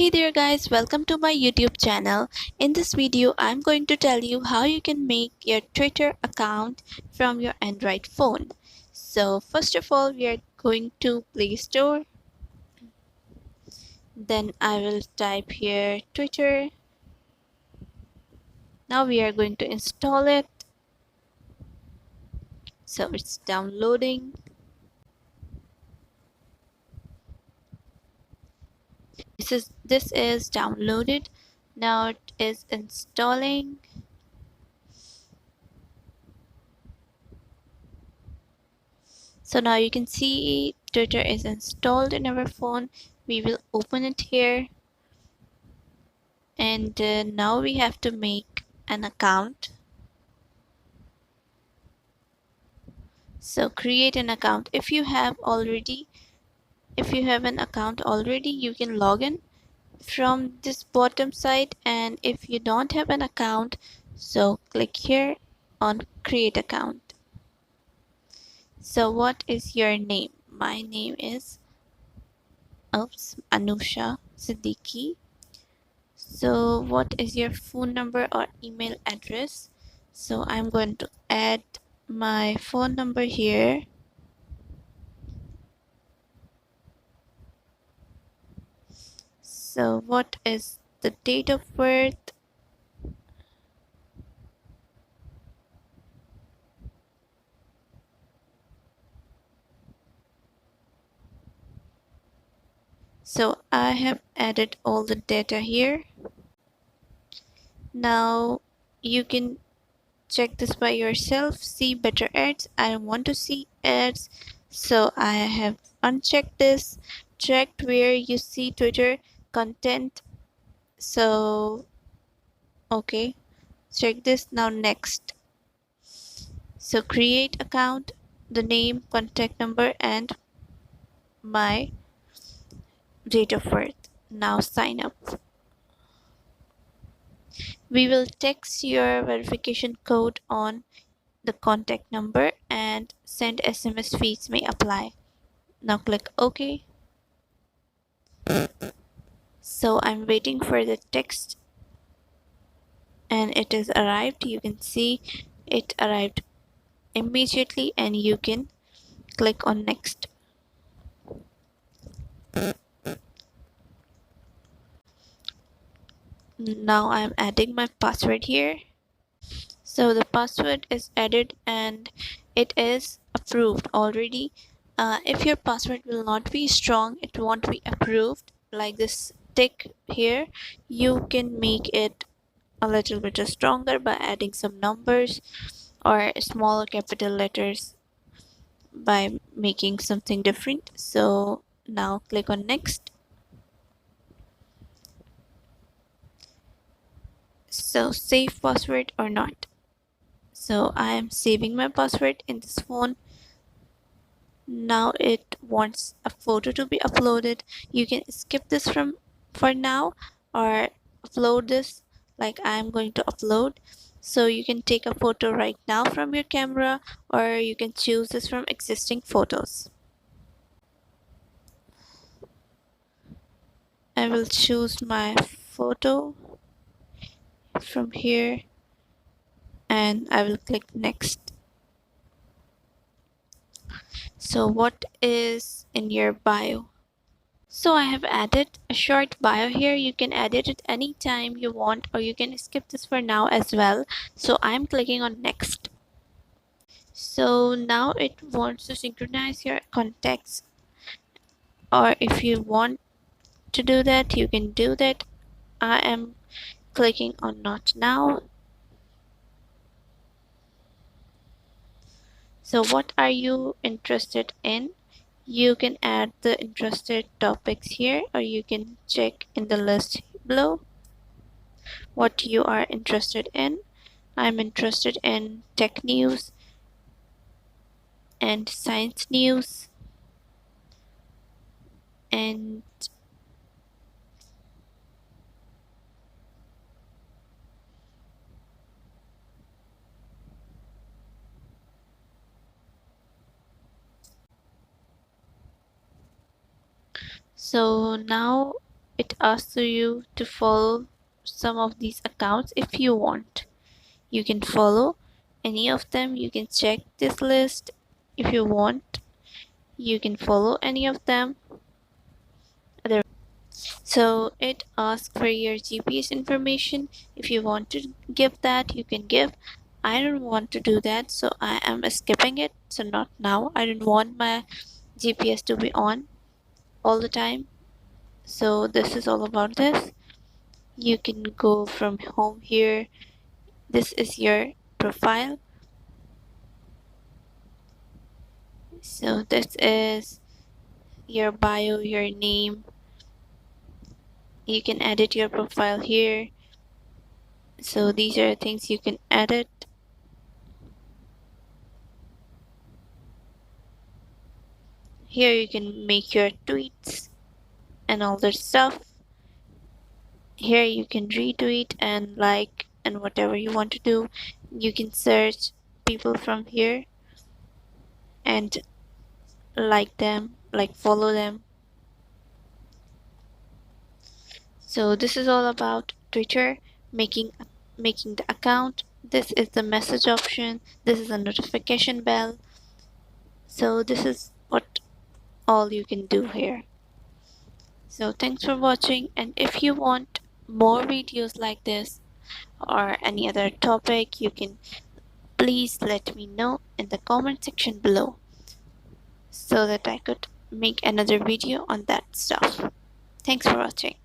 Hey there guys, welcome to my YouTube channel. In this video, I'm going to tell you how you can make your Twitter account from your Android phone. So first of all, we are going to Play Store. Then I will type here Twitter. Now we are going to install it. So it's downloading. This is downloaded. Now it is installing. So now you can see Twitter is installed in our phone. We will open it here. And now we have to make an account. So create an account. If you have an account already, you can log in from this bottom side. And if you don't have an account, so click here on create account. So what is your name? My name is Anusha Siddiqui. So what is your phone number or email address? So I'm going to add my phone number here. So what is the date of birth? So I have added all the data here. Now you can check this by yourself. See better ads. I don't want to see ads, so I have unchecked this. Checked where you see Twitter content. So okay, check this. Now next. So create account, the name, contact number, and my date of birth. Now sign up. We will text your verification code on the contact number and send SMS. Fees may apply. Now click OK. So I'm waiting for the text and it has arrived. You can see it arrived immediately and you can click on next. Now I'm adding my password here. So the password is added and it is approved already. If your password will not be strong, it won't be approved. Like this tick here, you can make it a little bit stronger by adding some numbers or small capital letters by making something different. So now click on next. So save password or not. So I am saving my password in this phone. Now it wants a photo to be uploaded. You can skip this for now or upload this like I'm going to upload. So you can take a photo right now from your camera or you can choose this from existing photos. I will choose my photo from here and I will click next. So what is in your bio? So I have added a short bio here. You can edit it anytime you want or you can skip this for now as well. So I'm clicking on next. So now it wants to synchronize your contacts, or if you want to do that, you can do that. I am clicking on not now. So what are you interested in? You can add the interested topics here or you can check in the list below what you are interested in. I'm interested in tech news and science news and so now it asks you to follow some of these accounts if you want. You can follow any of them. You can check this list if you want. You can follow any of them. So it asks for your GPS information. If you want to give that, you can give. I don't want to do that, so I am skipping it. So not now. I don't want my GPS to be on all the time. So this is all about this. You can go from home here. This is your profile. So this is your bio, your name. You can edit your profile here. So these are things you can edit. Here you can make your tweets and all that stuff. Here you can retweet and like and whatever you want to do. You can search people from here and like them, like follow them. So this is all about Twitter, making the account. This is the message option. This is a notification bell. So this is what all you can do here. So thanks for watching, and if you want more videos like this or any other topic, you can please let me know in the comment section below so that I could make another video on that stuff. Thanks for watching.